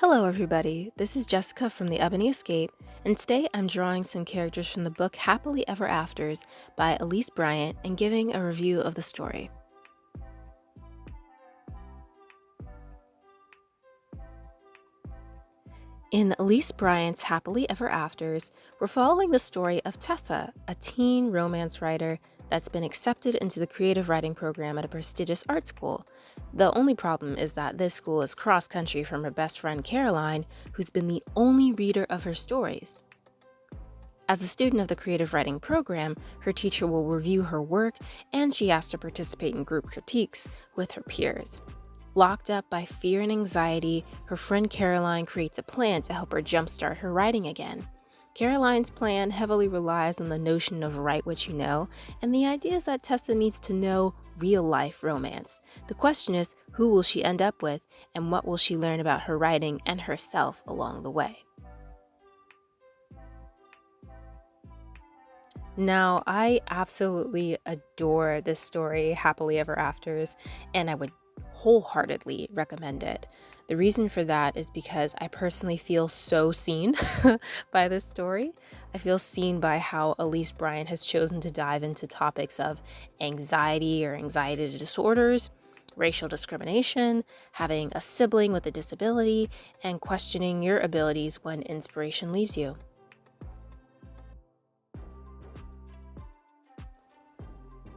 Hello everybody, this is Jessica from the Ebony Escape, and today I'm drawing some characters from the book Happily Ever Afters by Elise Bryant and giving a review of the story. In Elise Bryant's Happily Ever Afters, we're following the story of Tessa, a teen romance writer that's been accepted into the creative writing program at a prestigious art school. The only problem is that this school is cross-country from her best friend Caroline, who's been the only reader of her stories. As a student of the creative writing program, her teacher will review her work, and she has to participate in group critiques with her peers. Locked up by fear and anxiety, her friend Caroline creates a plan to help her jumpstart her writing again. Caroline's plan heavily relies on the notion of write what you know, and the idea is that Tessa needs to know real-life romance. The question is, who will she end up with, and what will she learn about her writing and herself along the way? Now, I absolutely adore this story, Happily Ever Afters, and I would wholeheartedly recommend it. The reason for that is because I personally feel so seen by this story. I feel seen by how Elise Bryant has chosen to dive into topics of anxiety or anxiety disorders, racial discrimination, having a sibling with a disability, and questioning your abilities when inspiration leaves you.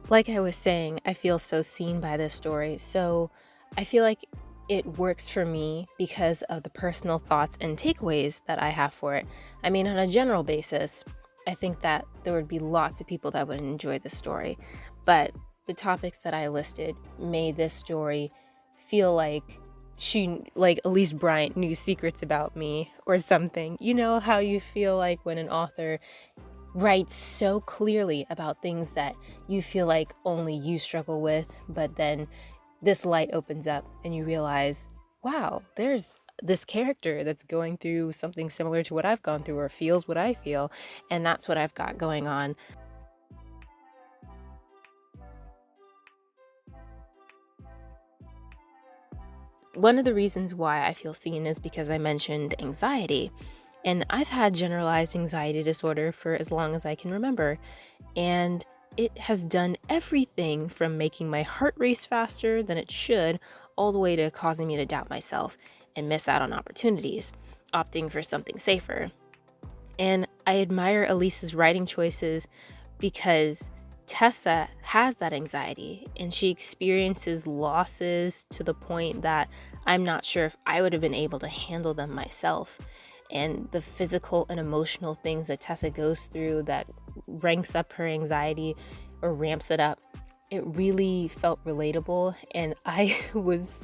Like I was saying, I feel so seen by this story, so I feel like it works for me because of the personal thoughts and takeaways that I have for it. I mean, on a general basis, I think that there would be lots of people that would enjoy this story, but the topics that I listed made this story feel like Elise Bryant knew secrets about me or something. You know how you feel like when an author writes so clearly about things that you feel like only you struggle with, but then this light opens up and you realize, wow, there's this character that's going through something similar to what I've gone through or feels what I feel, and that's what I've got going on. One of the reasons why I feel seen is because I mentioned anxiety. And I've had generalized anxiety disorder for as long as I can remember. And it has done everything from making my heart race faster than it should, all the way to causing me to doubt myself and miss out on opportunities, opting for something safer. And I admire Elise's writing choices because Tessa has that anxiety and she experiences losses to the point that I'm not sure if I would have been able to handle them myself. And the physical and emotional things that Tessa goes through that ranks up her anxiety or ramps it up, it really felt relatable. And I was,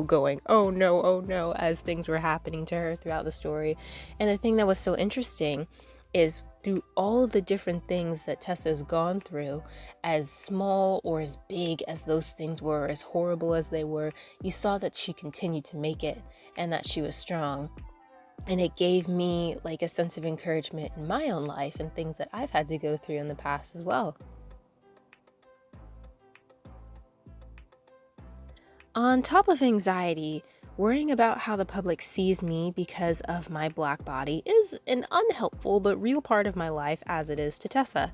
going, oh no, as things were happening to her throughout the story. And the thing that was so interesting is through all of the different things that Tessa's gone through, as small or as big as those things were, as horrible as they were, you saw that she continued to make it and that she was strong. And it gave me like a sense of encouragement in my own life and things that I've had to go through in the past as well. On top of anxiety, worrying about how the public sees me because of my black body is an unhelpful but real part of my life, as it is to Tessa.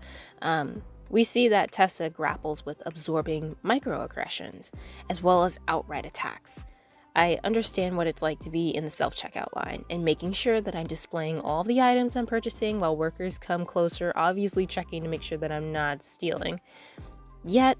We see that Tessa grapples with absorbing microaggressions as well as outright attacks. I understand what it's like to be in the self-checkout line and making sure that I'm displaying all the items I'm purchasing while workers come closer, obviously checking to make sure that I'm not stealing. Yet,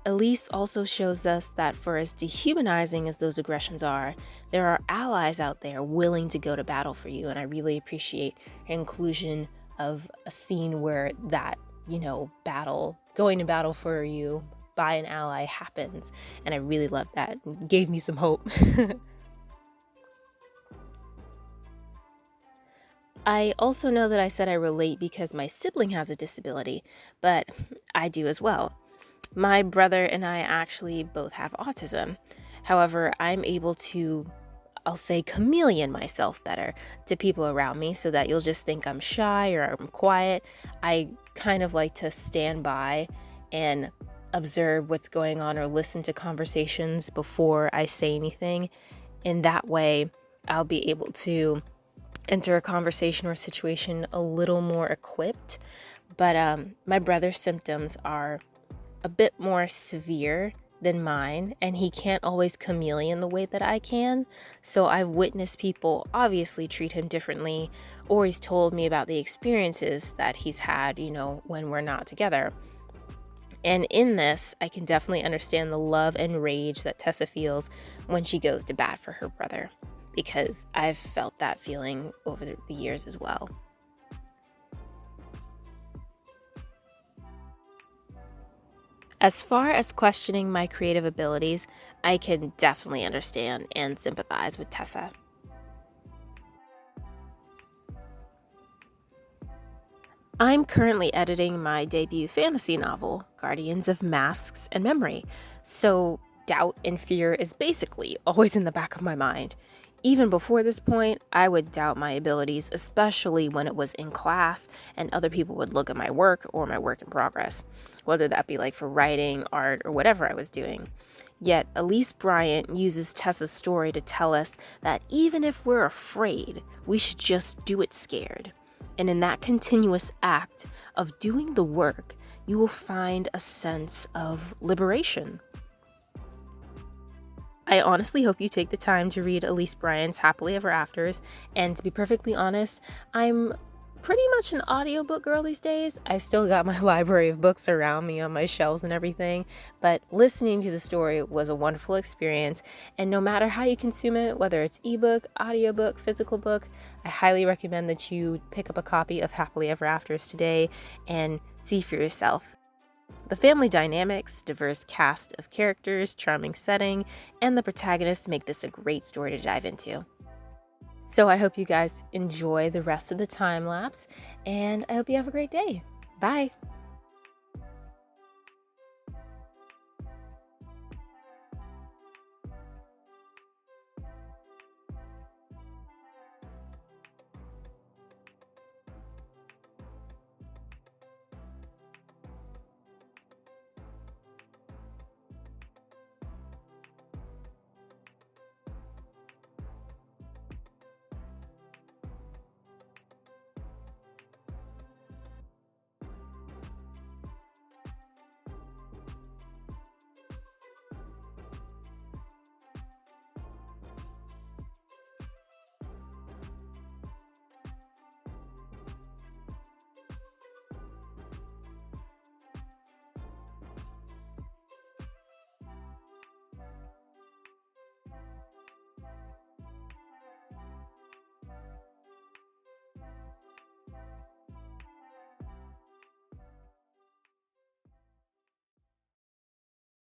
Elise also shows us that for as dehumanizing as those aggressions are, there are allies out there willing to go to battle for you, and I really appreciate her inclusion of a scene where that, going to battle for you by an ally happens, and I really loved that. It gave me some hope. I also know that I said I relate because my sibling has a disability, but I do as well. My brother and I actually both have autism. However, I'm able to, I'll say, chameleon myself better to people around me so that you'll just think I'm shy or I'm quiet. I kind of like to stand by and observe what's going on or listen to conversations before I say anything. In that way, I'll be able to enter a conversation or situation a little more equipped. But my brother's symptoms are a bit more severe than mine, and he can't always chameleon the way that I can. So I've witnessed people obviously treat him differently, or he's told me about the experiences that he's had, when we're not together. And in this, I can definitely understand the love and rage that Tessa feels when she goes to bat for her brother, because I've felt that feeling over the years as well. As far as questioning my creative abilities, I can definitely understand and sympathize with Tessa. I'm currently editing my debut fantasy novel, Guardians of Masks and Memory, so doubt and fear is basically always in the back of my mind. Even before this point, I would doubt my abilities, especially when it was in class and other people would look at my work or my work in progress, whether that be like for writing, art, or whatever I was doing. Yet, Elise Bryant uses Tessa's story to tell us that even if we're afraid, we should just do it scared. And in that continuous act of doing the work, you will find a sense of liberation. I honestly hope you take the time to read Elise Bryant's Happily Ever Afters, and to be perfectly honest, I'm pretty much an audiobook girl these days. I still got my library of books around me on my shelves and everything, but listening to the story was a wonderful experience, and no matter how you consume it, whether it's ebook, audiobook, physical book, I highly recommend that you pick up a copy of Happily Ever Afters today and see for yourself. The family dynamics, diverse cast of characters, charming setting, and the protagonists make this a great story to dive into. So I hope you guys enjoy the rest of the time lapse, and I hope you have a great day. Bye!